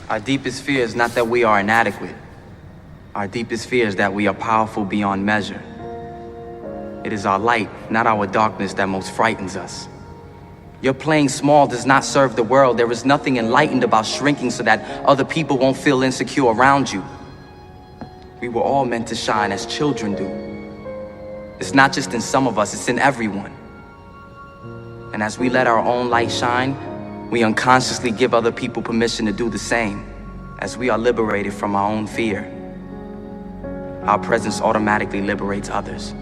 Our deepest fear is not that we are inadequate. Our deepest fear is that we are powerful beyond measure. It is our light, not our darkness, that most frightens us. Your playing small does not serve the world. There is nothing enlightened about shrinking so that other people won't feel insecure around you. We were all meant to shine as children do. It's not just in some of us, it's in everyone. And as we let our own light shine, we unconsciously give other people permission to do the same. As we are liberated from our own fear, our presence automatically liberates others.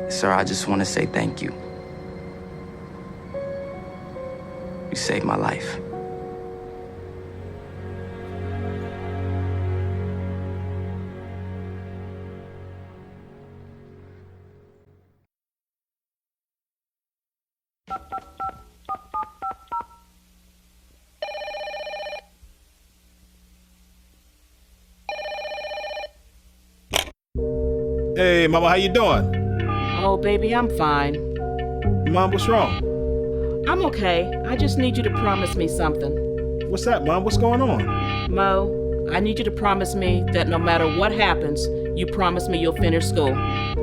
Sir, I just want to say thank you. You saved my life. Hey, Mama, how you doing? Oh, baby, I'm fine. Mom, what's wrong? I'm okay. I just need you to promise me something. What's that, Mom? What's going on? Mo, I need you to promise me that no matter what happens, you promise me you'll finish school.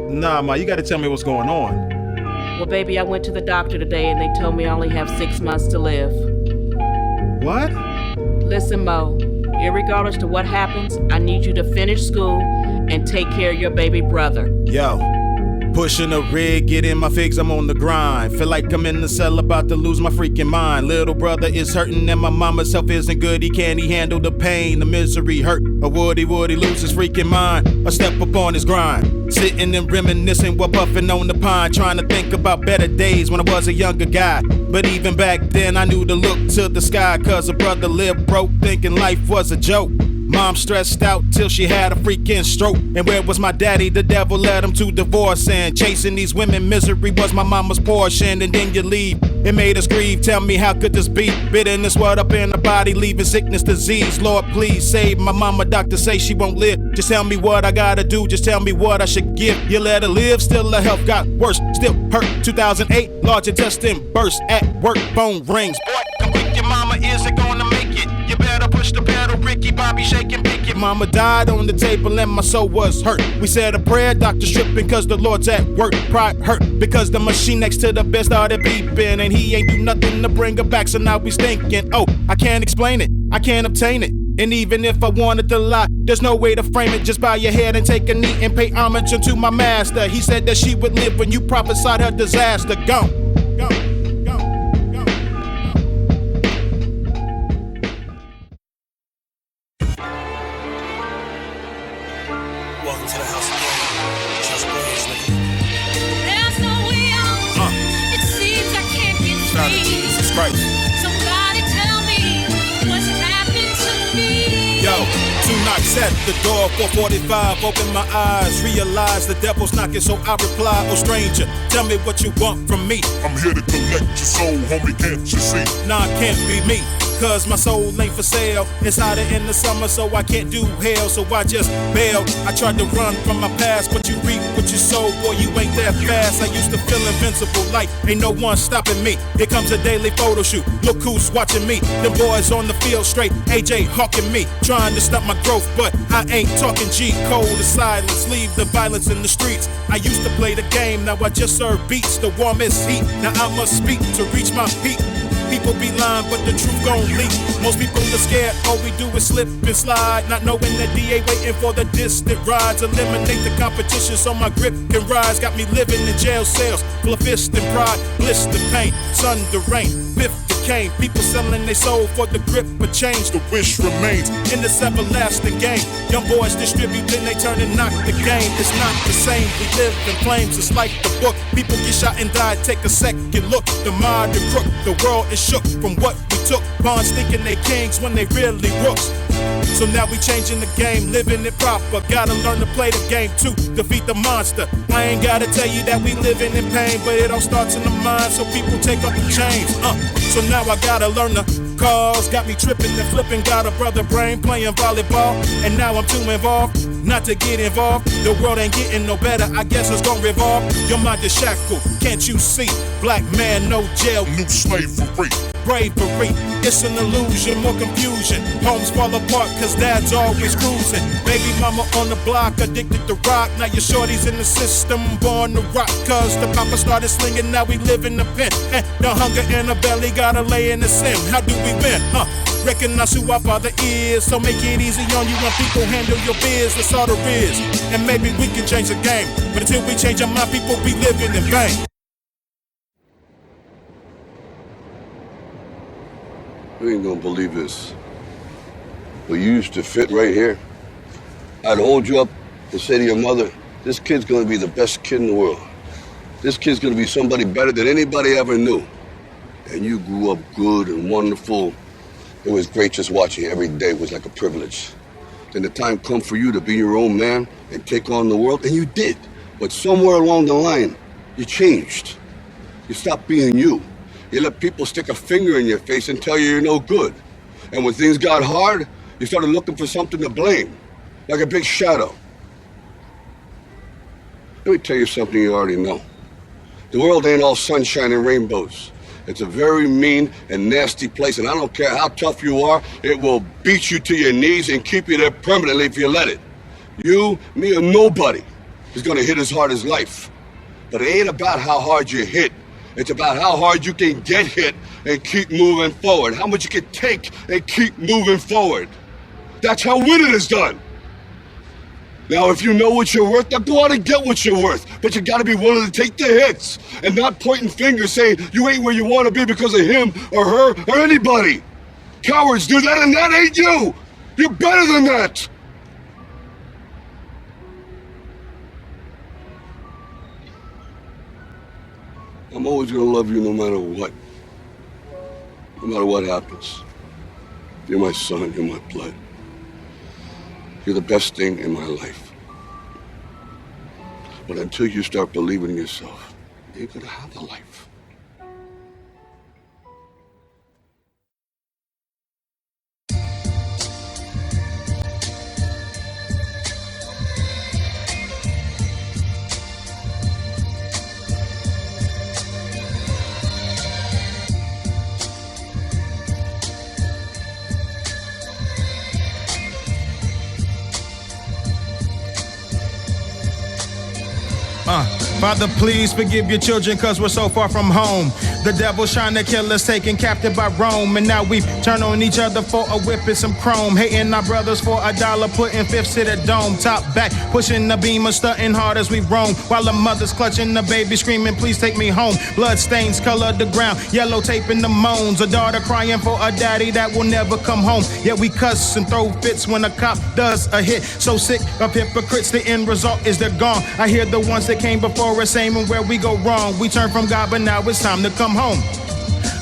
Nah, Ma, you gotta tell me what's going on. Well, baby, I went to the doctor today and they told me I only have 6 months to live. What? Listen, Mo, irregardless to what happens, I need you to finish school and take care of your baby brother. Yo, pushing a rig, getting my figs, I'm on the grind. Feel like I'm in the cell about to lose my freaking mind. Little brother is hurting and my mama's health isn't good. Can't he handle the pain, the misery, hurt? Or would he lose his freaking mind? Or step up on his grind? Sitting and reminiscing while puffing on the pine, trying to think about better days when I was a younger guy. But even back then I knew to look to the sky, cause a brother lived broke, thinking life was a joke. Mom stressed out till she had a freaking stroke. And where was my daddy? The devil led him to divorce. And chasing these women, misery was my mama's portion. And then you leave, it made us grieve. Tell me, how could this be? Bitterness welled up in the body, leaving sickness, disease. Lord, please save my mama. Doctors say she won't live. Just tell me what I gotta do, just tell me what I should give. You let her live, still her health got worse. Still hurt. 2008, large intestine burst at work, phone rings. Boy, come quick, your mama isn't gonna make it. You better push the pedal, Ricky Bobby, shake and pick it. Mama died on the table and my soul was hurt. We said a prayer, doctor's tripping cause the Lord's at work. Pride hurt because the machine next to the bed started beeping. And he ain't do nothing to bring her back, so now we stinking. Oh, I can't explain it, I can't obtain it. And even if I wanted to lie, there's no way to frame it. Just bow your head and take a knee and pay homage unto my master. He said that she would live when you prophesied her disaster. Go, go. Welcome to the house again. Just Blaze, nigga. There's no way out. It seems I can't get Shout out to free. Jesus Christ. Somebody tell me what's happened to me. Yo, 2 knocks at the door, 4:45, open my eyes, realize the devil's knocking, so I reply, oh stranger, tell me what you want from me. I'm here to collect your soul, homie, can't you see? Nah, it can't be me, cause my soul ain't for sale. It's hotter in the summer, so I can't do hell, so I just bail. I tried to run from my past, but you reap what you sow, boy, you ain't that fast. I used to feel invincible, like ain't no one stopping me. Here comes a daily photo shoot, look who's watching me. Them boys on the field straight, AJ hawking me, trying to stop my growth, but I ain't talking G. Cold as silence, leave the violence in the streets. I used to play the game, now I just serve beats, the warmest heat. Now I must speak to reach my peak. People be lying, but the truth gon' leak. Most people are scared, all we do is slip and slide, not knowing that DA waiting for the distant rides. Eliminate the competition so my grip can rise. Got me living in jail cells, full of fist and pride. Blister pain, sun the rain, biff the cane. People selling their soul for the grip of change. The wish remains In this everlasting game, young boys distribute, then they turn and knock the game. It's not the same, we live in flames, it's like the book. People get shot and die, take a second look. The modern crook, the world is shook from what we took. Pawns thinking they kings when they really rooks. So now we changing the game, living it proper. Gotta learn to play the game to defeat the monster. I ain't gotta tell you that we living in pain, but it all starts in the mind, so people take up the chains. So now I gotta learn the cause. Got me tripping and flipping, got a brother brain playing volleyball, and now I'm too involved not to get involved. The world ain't getting no better, I guess it's gonna revolve. Your mind is shackled, can't you see? Black man, no jail, New slavery. bravery. It's an illusion, more confusion. Homes fall apart cause dad's always cruising. Baby mama on the block, addicted to rock. Now your shorty's in the system, born to rock. Cause the papa started slinging, now we live in the pen. And the hunger in the belly gotta lay in the sim. How do we win? Recognize who our father is. So make it easy on you when people handle your biz. That's all there is. And maybe we can change the game. But until we change our mind, people be living in vain. You ain't gonna believe this. But you used to fit right here. I'd hold you up and say to your mother, this kid's gonna be the best kid in the world. This kid's gonna be somebody better than anybody ever knew. And you grew up good and wonderful. It was great just watching you. Every day was like a privilege. Then the time come for you to be your own man and take on the world, and you did. But somewhere along the line, you changed. You stopped being you. You let people stick a finger in your face and tell you you're no good. And when things got hard, you started looking for something to blame, like a big shadow. Let me tell you something you already know. The world ain't all sunshine and rainbows. It's a very mean and nasty place, and I don't care how tough you are, it will beat you to your knees and keep you there permanently if you let it. You, me, or nobody is gonna hit as hard as life. But it ain't about how hard you hit. It's about how hard you can get hit and keep moving forward. How much you can take and keep moving forward. That's how winning is done. Now, if you know what you're worth, now go out and get what you're worth. But you gotta be willing to take the hits and not pointing fingers saying you ain't where you wanna be because of him or her or anybody. Cowards do that, and that ain't you. You're better than that. I'm always gonna love you no matter what. No matter what happens. You're my son, you're my blood. You're the best thing in my life. But until you start believing in yourself, you ain't gonna have a life. Father, please forgive your children, cause we're so far from home. The devil's trying to kill us, taken captive by Rome. And now we turn on each other for a whip and some chrome. Hating our brothers for $1, putting fifths to the dome. Top back, pushing the beamer, stunting hard as we roam. While the mother's clutching the baby, screaming, please take me home. Blood stains color the ground, yellow tape in the moans. A daughter crying for a daddy that will never come home. Yet we cuss and throw fits when a cop does a hit. So sick of hypocrites, the end result is they're gone. I hear the ones that came before us saying where we go wrong. We turn from God, but now it's time to come home.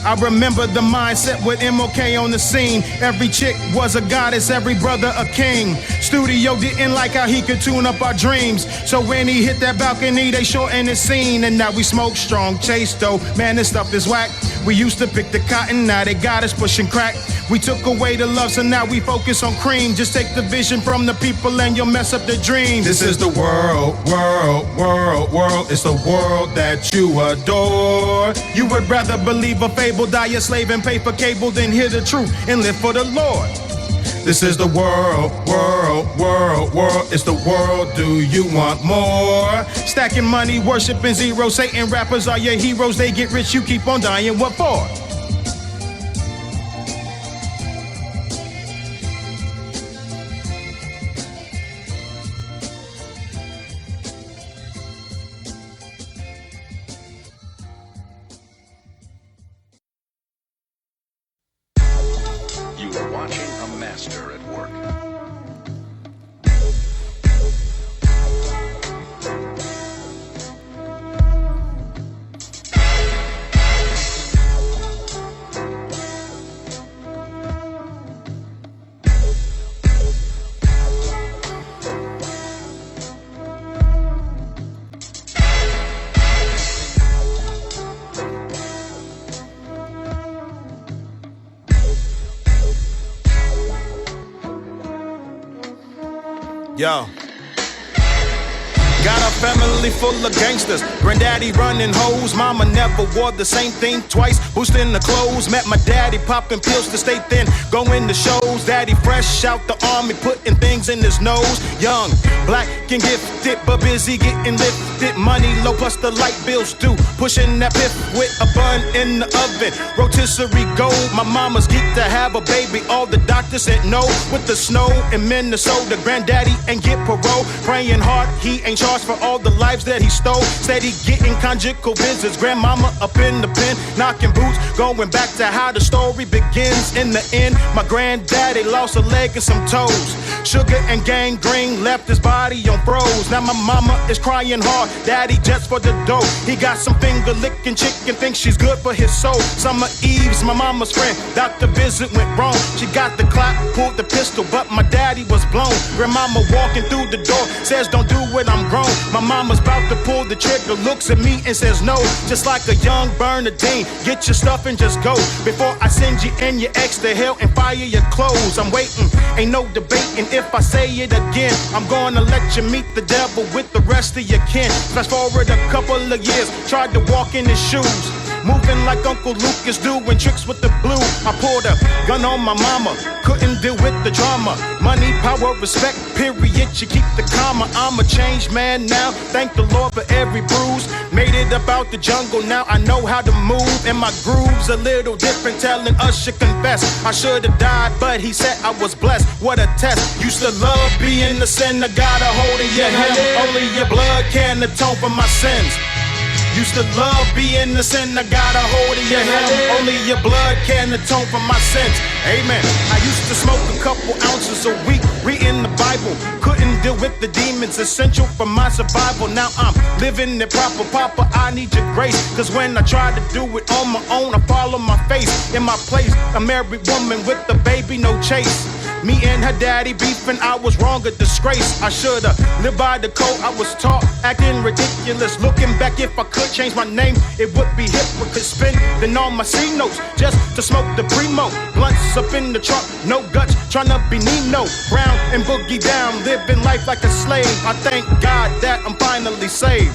I remember the mindset with MOK on the scene. Every chick was a goddess, every brother a king. Studio didn't like how he could tune up our dreams. So when he hit that balcony, they shortened the scene. And now we smoke strong, chase though. Man, this stuff is whack. We used to pick the cotton, now they got us pushing crack. We took away the love, so now we focus on cream. Just take the vision from the people and you'll mess up the dream. This is the world. It's the world that you adore. You would rather believe a fable, die a slave and pay for cable than hear the truth and live for the Lord. This is the world. It's the world, do you want more? Stacking money, worshiping zero. Satan rappers are your heroes. They get rich, you keep on dying, what for? You are watching a master at work. Yo. Got a family full of gangsters, granddaddy running hoes. Mama never wore the same thing twice, boosting the clothes. Met my daddy popping pills to stay thin, going to shows. Daddy fresh out the army, putting things in his nose. Young, black and gifted, but busy getting lifted. Money low plus the light bills due, pushing that piff with a bun in the oven. Rotisserie gold, my mama's geek to have a baby. All the doctors said no. With the snow in Minnesota, granddaddy ain't get parole. Praying hard, he ain't charged for all the lives that he stole. Steady getting conjugal visits. Grandmama up in the pen, knocking boots, going back to how the story begins. In the end, my granddaddy lost a leg and some toes. Sugar and gangrene left his body on froze. Now my mama is crying hard, daddy just for the dough. He got some finger licking chicken, thinks she's good for his soul. Summer Eve's my mama's friend, doctor visit went wrong. She got the clock, pulled the pistol, but my daddy was blown. Grandmama walking through the door, says don't do it, I'm grown. My mama's about to pull the trigger, looks at me and says no. Just like a young Bernadine, get your stuff and just go. Before I send you and your ex to hell and fire your clothes. I'm waiting, ain't no debating. If I say it again, I'm gonna let you meet the devil with the rest of your kin. Fast forward a couple of years, tried to walk in his shoes. Moving like Uncle Lucas doing tricks with the blue. I pulled a gun on my mama, couldn't deal with the drama. Money, power, respect, period, you keep the comma. I'm a changed man now, thank the Lord for every bruise. Made it about the jungle, now I know how to move. And my groove's a little different, telling us to confess. I should've died, but he said I was blessed. What a test, used to love being the sinner, got a hold of your hand. Only your blood can atone for my sins. Used to love being the sin, I got a hold of your hand. Only your blood can atone for my sins. Amen. I used to smoke a couple ounces a week, reading the Bible. Couldn't deal with the demons, essential for my survival. Now I'm living it proper, Papa, I need your grace. Cause when I try to do it on my own, I follow my face. In my place, a married woman with a baby, no chase. Me and her daddy beefing, I was wrong, a disgrace. I shoulda lived by the code I was taught, acting ridiculous. Looking back, if I could change my name, it would be hypocrite. Spending all my C notes just to smoke the primo. Blunts up in the trunk, no guts, tryna be Nino Brown and boogie down, living life like a slave. I thank God that I'm finally saved.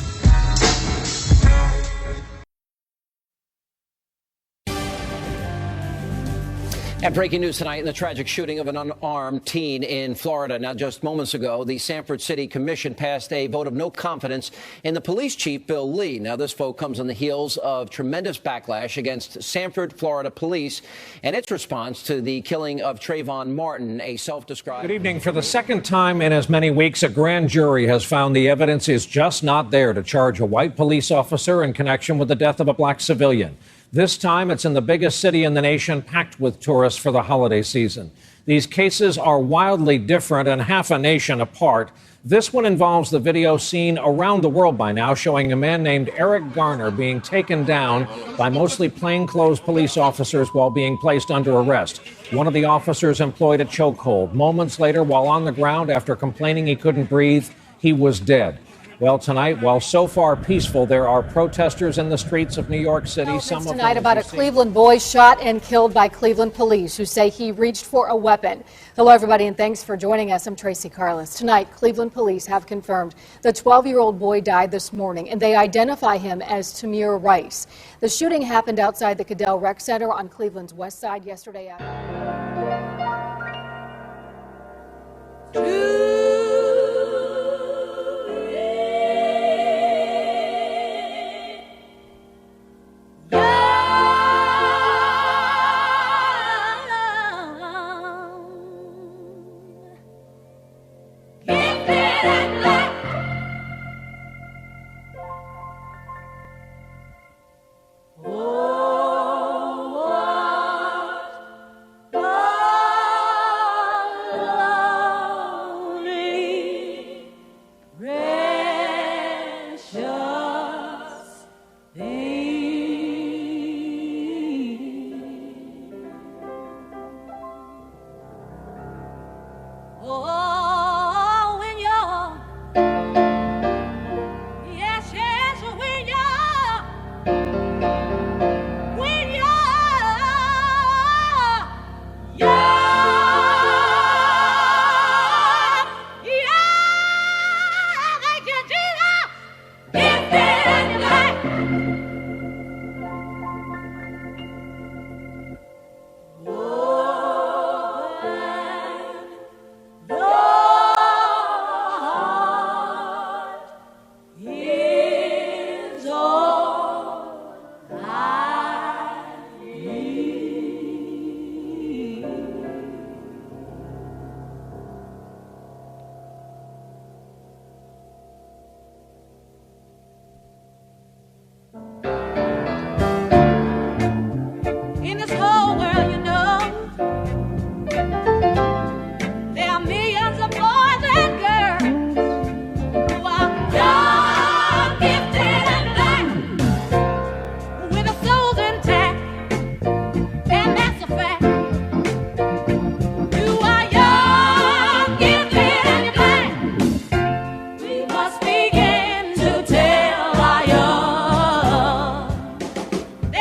And breaking news tonight in the tragic shooting of an unarmed teen in Florida. Now, just moments ago, the Sanford City Commission passed a vote of no confidence in the police chief, Bill Lee. Now, this vote comes on the heels of tremendous backlash against Sanford, Florida police and its response to the killing of Trayvon Martin, a self-described... Good evening. For the second time in as many weeks, a grand jury has found the evidence is just not there to charge a white police officer in connection with the death of a black civilian. This time, it's in the biggest city in the nation, packed with tourists for the holiday season. These cases are wildly different and half a nation apart. This one involves the video seen around the world by now, showing a man named Eric Garner being taken down by mostly plainclothes police officers while being placed under arrest. One of the officers employed a chokehold. Moments later, while on the ground after complaining he couldn't breathe, he was dead. Well, tonight, while so far peaceful, there are protesters in the streets of New York City. Some of tonight about a Cleveland boy shot and killed by Cleveland police who say he reached for a weapon. Hello, everybody, and thanks for joining us. I'm Tracy Carlos. Tonight, Cleveland police have confirmed the 12-year-old boy died this morning, and they identify him as Tamir Rice. The shooting happened outside the Cadell Rec Center on Cleveland's west side yesterday afternoon. Oh,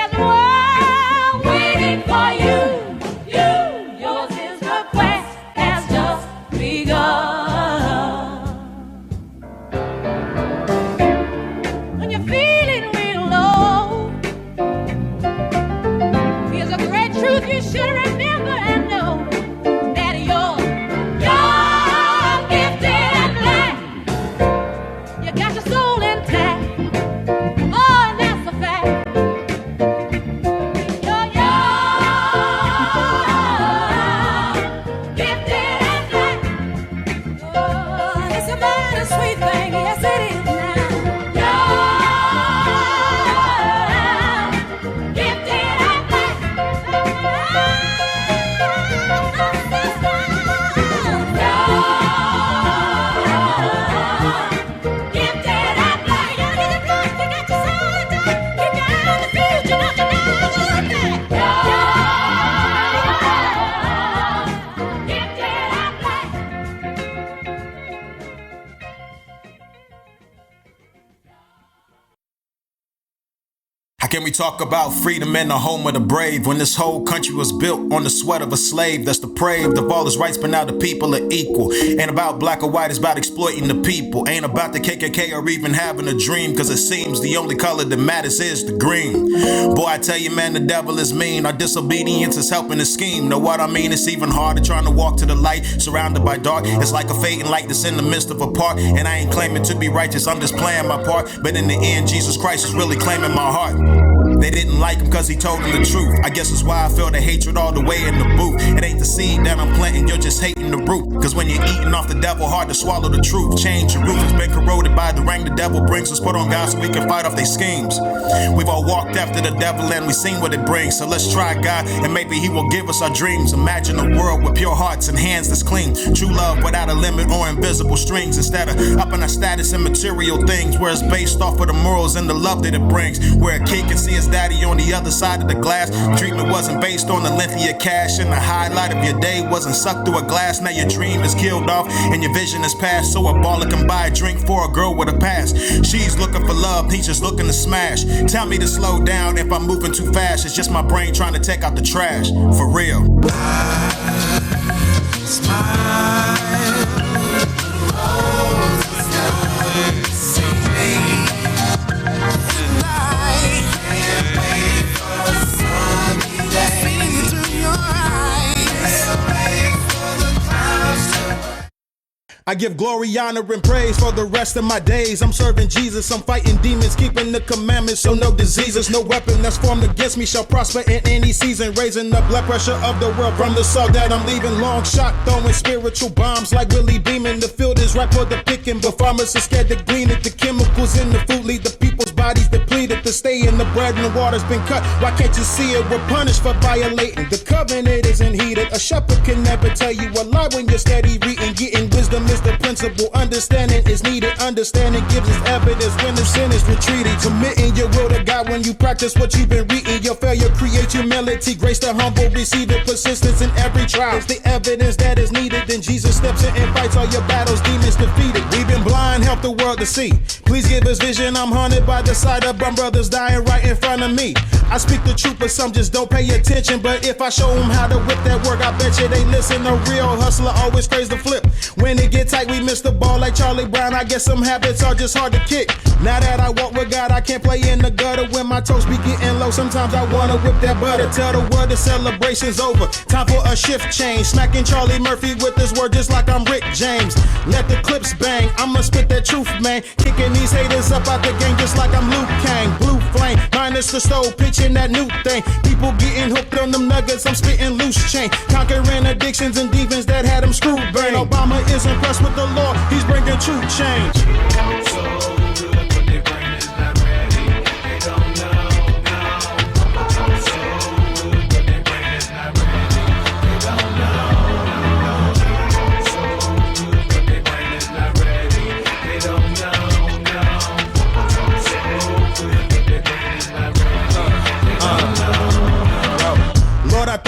There's a world waiting for you. Yours is the quest has just begun. When you're feeling real low, here's a great truth you should remember and know. That you're gifted and black. You got your soul intact. Oh, and that's a fact. You're gifted and black. Oh, it's a mighty sweet thing. Yes, it is now. You're gifted and black. How can we talk about freedom and the home of the brave when this whole country was built on the sweat of a slave that's depraved of all his rights, but now the people are equal? Ain't about black or white, it's about exploiting the people. Ain't about the KKK or even having a dream, cause it seems the only color that matters is the green. Boy, I tell you, man, the devil is mean. Our disobedience is helping the scheme. Know what I mean? It's even harder trying to walk to the light, surrounded by dark. It's like a fading light that's in the midst of a park. And I ain't claiming to be righteous, I'm just playing my part. But in the end, Jesus Christ is really claiming my heart. They didn't like him cause he told them the truth. I guess that's why I feel the hatred all the way in the booth. It ain't the seed that I'm planting, you're just hating the root. Cause when you're eating off the devil, hard to swallow the truth. Change your roof, it's been corroded by the rain the devil brings. Let's put on God so we can fight off their schemes. We've all walked after the devil and we've seen what it brings. So let's try God and maybe he will give us our dreams. Imagine a world with pure hearts and hands that's clean. True love without a limit or invisible strings. Instead of upping our status and material things, where it's based off of the morals and the love that it brings. Where a kid can see his daddy on the other side of the glass. Treatment wasn't based on the length of your cash, and the highlight of your day wasn't sucked through a glass. Now your dream is killed off and your vision is past. So a baller can buy a drink for a girl with a past. She's looking for love, he's just looking to smash. Tell me to slow down if I'm moving too fast. It's just my brain trying to take out the trash. For real. I give glory, honor, and praise for the rest of my days. I'm serving Jesus, I'm fighting demons, keeping the commandments, so no diseases, no weapon that's formed against me shall prosper in any season. Raising the blood pressure of the world from the salt that I'm leaving. Long shot, throwing spiritual bombs like Willie Beeman. The field is ripe for the picking, but farmers are scared to glean it. The chemicals in the food leave the people's bodies depleted. The stay in the bread and the water's been cut. Why can't you see it? We're punished for violating. The covenant isn't heeded. A shepherd can never tell you a lie when you're steady reading. Getting wisdom is the principle. Understanding is needed. Understanding gives us evidence when the sin is retreated. Committing your will to God when you practice what you've been reading. Your failure creates humility. Grace the humble, receive it. Persistence in every trial. It's the evidence that is needed. Then Jesus steps in and fights all your battles. Demons defeated. We've been blind, help the world to see. Please give us vision. I'm haunted by the sight of my brothers dying right in front of me. I speak the truth, but some just don't pay attention. But if I show them how to whip that work, I bet you they listen. A real hustler always craves the flip. When it get tight, we miss the ball like Charlie Brown. I guess some habits are just hard to kick. Now that I walk with God, I can't play in the gutter when my toes be getting low. Sometimes I wanna whip that butter. Tell the world the celebration's over. Time for a shift change. Smacking Charlie Murphy with this word just like I'm Rick James. Let the clips bang. I'ma spit that truth, man. Kicking these haters up out the game just like I'm Luke Kang. Blue flame, minus the stove, pitching that new thing. People getting hooked on them nuggets. I'm spitting loose chain. Conquering addictions and demons that had them screwed burn. Obama is impressed with the law. He's bringing true change.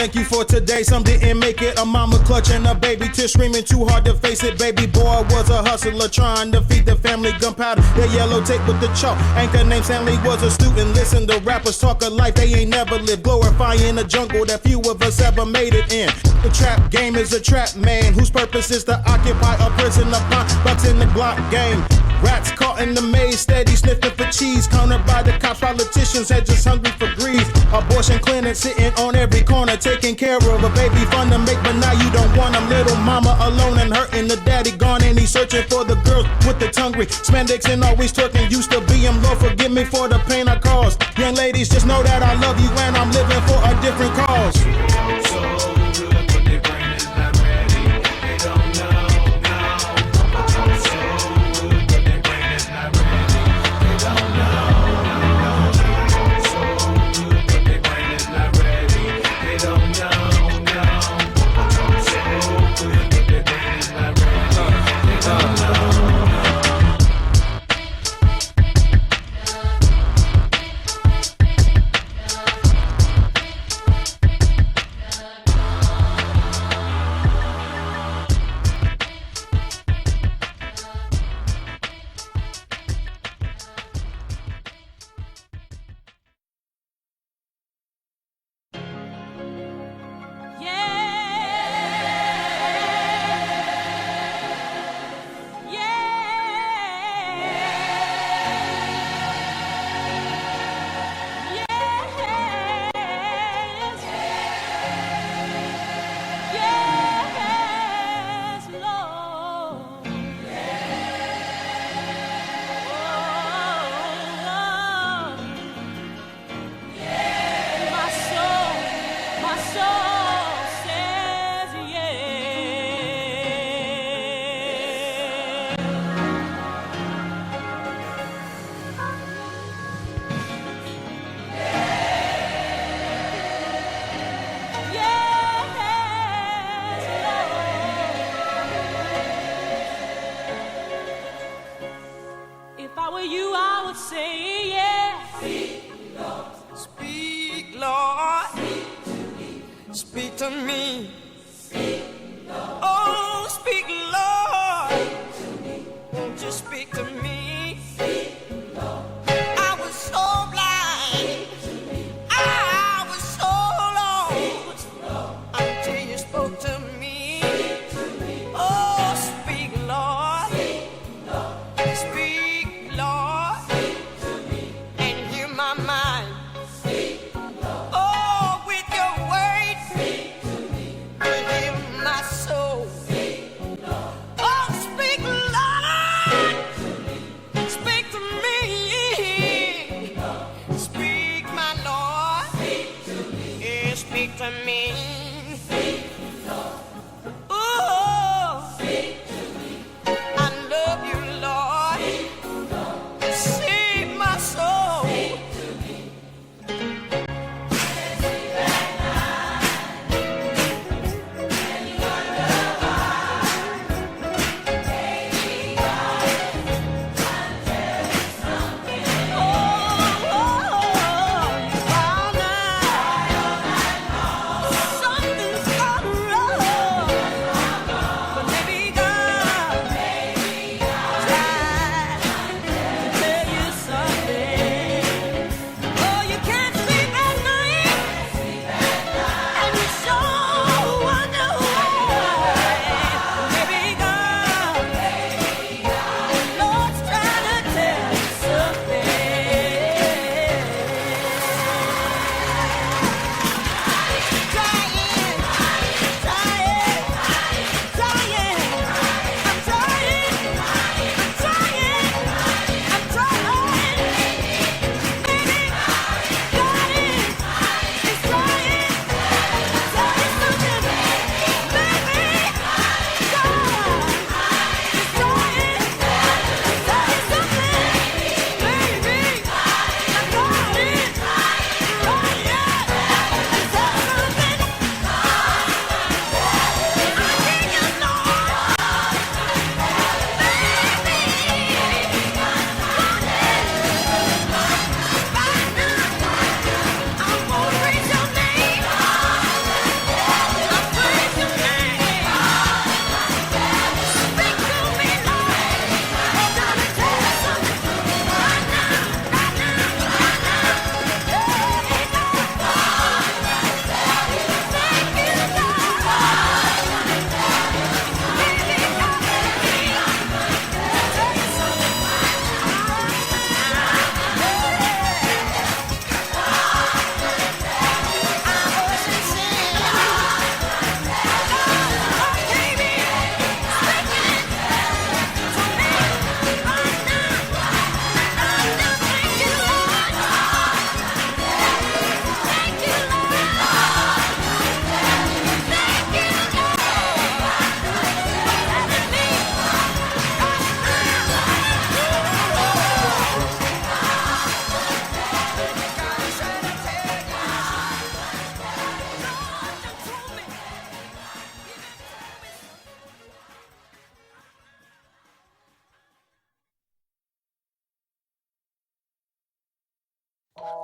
thank you for today. Some didn't make it. A mama clutching a baby, tears screaming, too hard to face it. Baby boy was a hustler trying to feed the family. Gunpowder, the yellow tape with the chalk. Anchor named Stanley was a student. Listen to rappers talk a life they ain't never lived. Glorifying a jungle that few of us ever made it in. The trap game is a trap man whose purpose is to occupy a prison upon bucks in the Glock game. Rats caught in the maze, steady sniffing for cheese. Countered by the cops, politicians head just hungry for greed. Abortion clinic sitting on every corner, taking care of a baby fun to make, but now you don't want them. Little mama alone and hurting, the daddy gone and he's searching for the girls with the hungry. Spandex and always twerking, used to be him. Lord forgive me for the pain I caused. Young ladies, just know that I love you and I'm living for a different cause. Some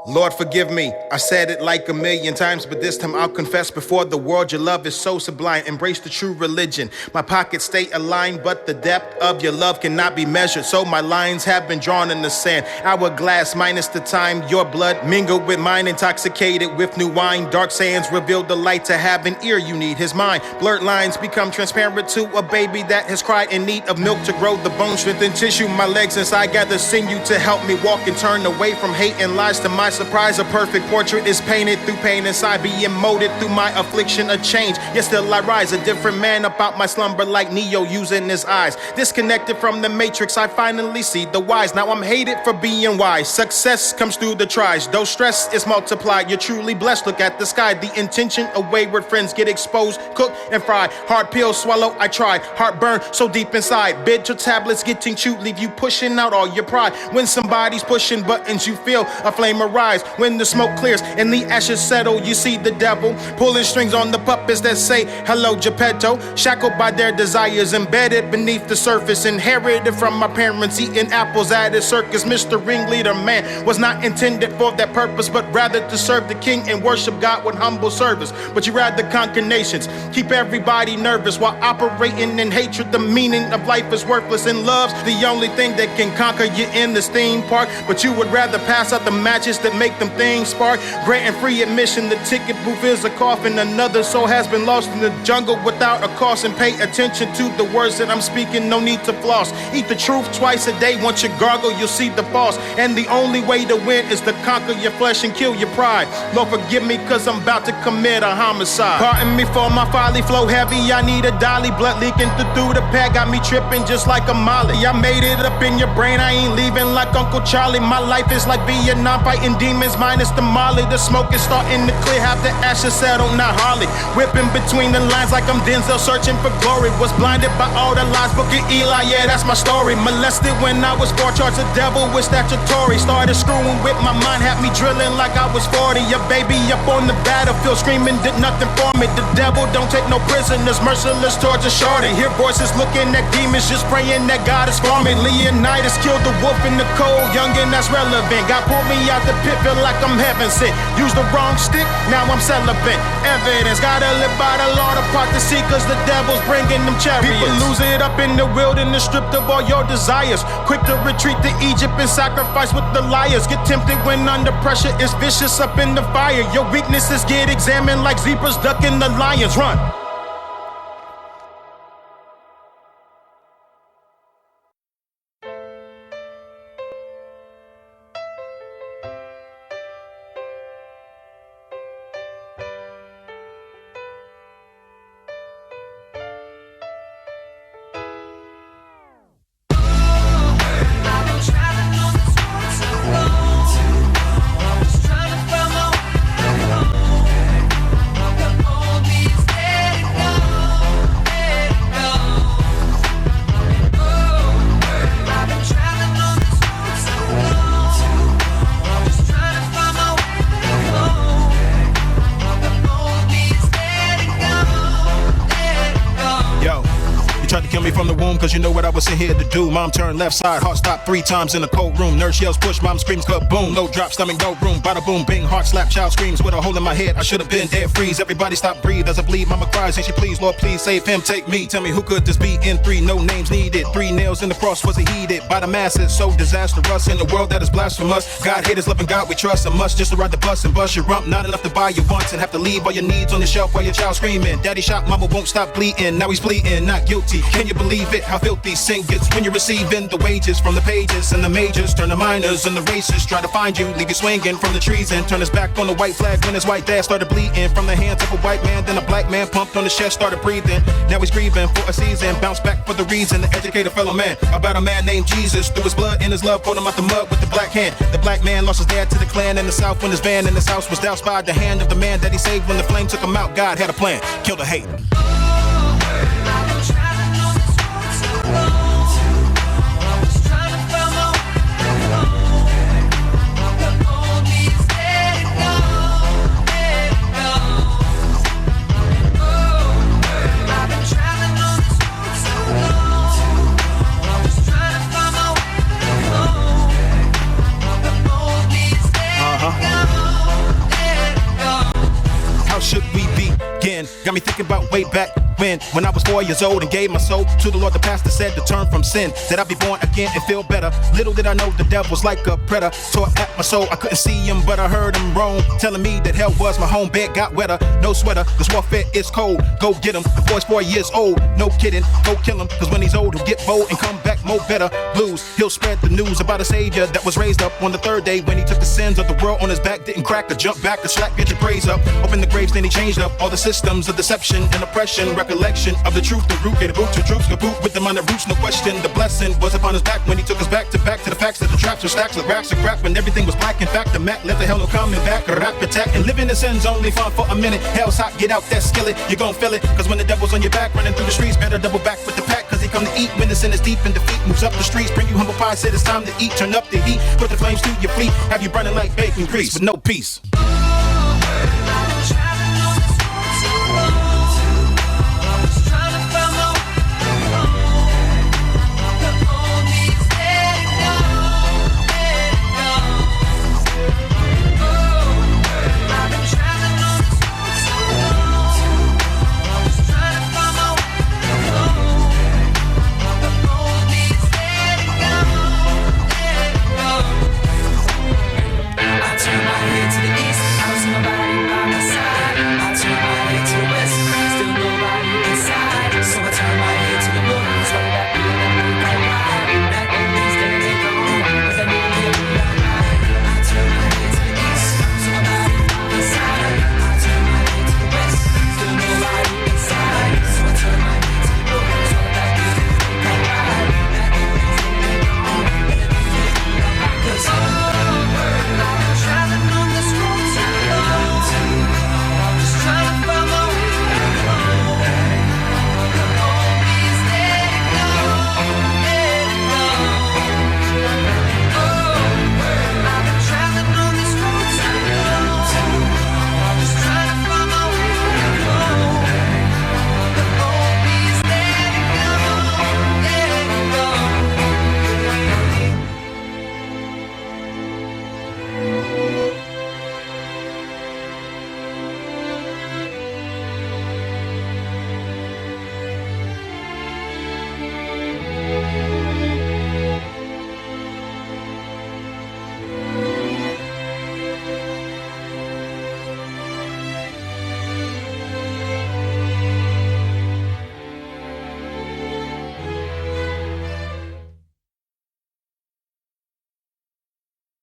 Lord, forgive me. I said it like a million times, but this time I'll confess before the world. Your love is so sublime. Embrace the true religion. My pockets stay aligned, but the depth of your love cannot be measured. So my lines have been drawn in the sand. Hourglass minus the time. Your blood mingled with mine, intoxicated with new wine. Dark sands reveal the light. To have an ear, you need his mind. Blurred lines become transparent to a baby that has cried in need of milk to grow the bone, strength, and tissue. My legs inside gather sinew to help me walk and turn away from hate and lies. To my surprise, a perfect portrait is painted through pain inside, being molded through my affliction, a change. Yet still I rise, a different man about my slumber, like Neo using his eyes. Disconnected from the matrix, I finally see the wise. Now I'm hated for being wise. Success comes through the tries, though stress is multiplied. You're truly blessed, look at the sky. The intention of wayward friends get exposed, cooked and fried. Hard pills swallow, I tried. Heartburn so deep inside. Bitter tablets getting chewed, leave you pushing out all your pride. When somebody's pushing buttons, you feel a flame arise. When the smoke clears and the ashes settle, you see the devil pulling strings on the puppets that say hello Geppetto. Shackled by their desires, embedded beneath the surface, inherited from my parents, eating apples at a circus. Mr. Ringleader man was not intended for that purpose, but rather to serve the king and worship God with humble service. But you rather conquer nations, keep everybody nervous while operating in hatred. The meaning of life is worthless, and love's the only thing that can conquer you in this theme park. But you would rather pass out the matches that make them things spark. Granting free admission, the ticket booth is a coffin. Another soul has been lost in the jungle without a cause. And pay attention to the words that I'm speaking, no need to floss. Eat the truth twice a day, once you gargle you'll see the false. And the only way to win is to conquer your flesh and kill your pride. Lord forgive me cause I'm about to commit a homicide. Pardon me for my folly, flow heavy, I need a dolly. Blood leaking through the pack, got me tripping just like a molly. I made it up in your brain, I ain't leaving like Uncle Charlie. My life is like Vietnam, fighting demons minus the molly. The smoke is starting to clear, have the ashes settle, not Harley. Whipping between the lines like I'm Denzel searching for glory. Was blinded by all the lies, Book of Eli, yeah that's my story. Molested when I was 4, charged the devil with statutory. Started screwing with my mind, had me drilling like I was 40. Your baby up on the battlefield screaming, did nothing for me. The devil don't take no prisoners, merciless towards a shorty. Hear voices looking at demons, just praying that God is for me. Leonidas killed the wolf in the cold, youngin' that's relevant. God pulled me out the pit, feel like I'm heaven sent. Used the wrong stick, now I'm celibate. Evidence, gotta live by the law to part the sea, cause the devil's bringing them chariots. People lose it up in the wilderness, stripped of all your desires. Quick to retreat to Egypt and sacrifice with the liars. Get tempted when under pressure, it's vicious up in the fire. Your weaknesses get examined like zebras ducking the lions. Run. Cause you know what I was in here to do. Mom turned left side, heart stopped 3 times in a cold room. Nurse yells push, mom screams kaboom. No drop, stomach, no room, bada boom, bing, heart slap, child screams with a hole in my head. I should have been dead, freeze. Everybody stop, breathe as I bleed. Mama cries and she please, Lord please save him, take me. Tell me who could this be in 3? No names needed. 3 nails in the cross, was it heeded by the masses? So disastrous in the world that is blasphemous. God haters loving God we trust, a must just to ride the bus and bust your rump. Not enough to buy you once and have to leave all your needs on the shelf while your child screaming. Daddy shot, mama won't stop bleeding. Now he's bleeding, not guilty. Can you believe it? How filthy sin gets when you're receiving the wages from the pages. And the majors turn the minors and the racists try to find you, leave you swinging from the trees and turn his back on the white flag when his white dad started bleeding from the hands of a white man. Then a black man pumped on his chest, started breathing. Now he's grieving for a season, bounced back for the reason to educate a fellow man about a man named Jesus. Through his blood and his love, pulled him out the mud with the black hand. The black man lost his dad to the Klan in the South when his van in his house was doused by the hand of the man that he saved when the flame took him out. God had a plan, kill the hate. Got me thinking about way back when I was 4 years old and gave my soul to the Lord. The pastor said to turn from sin, that I'd be born again and feel better. Little did I know the devil's like a predator. Tore at my soul, I couldn't see him, but I heard him roam, telling me that hell was my home. Bed got wetter, no sweater, this warfare is cold. Go get him, the boy's 4 years old, no kidding. Go kill him, cause when he's old he'll get bold and come back more better. Blues, he'll spread the news about a savior that was raised up on the third day when he took the sins of the world on his back. Didn't crack or jump back or slack, get your praise up. Open the graves, then he changed up all the systems of deception and oppression. Recollection of the truth, the root, get a boot to troops, kaboot with them on the roots, no question. The blessing was upon his back when he took us back to the facts that the traps were stacks of racks of crap when everything was black. In fact, the Mac left the hell no coming back. A rap attack and living in sin's only fun for a minute. Hell's hot, get out that skillet, you gon' feel it. Cause when the devil's on your back, running through the streets, better double back with the pack. Cause he come to eat when the sin is deep and defeat moves up the streets. Bring you humble pie, said it's time to eat. Turn up the heat, put the flames through your fleet. Have you burning like bacon grease with no peace.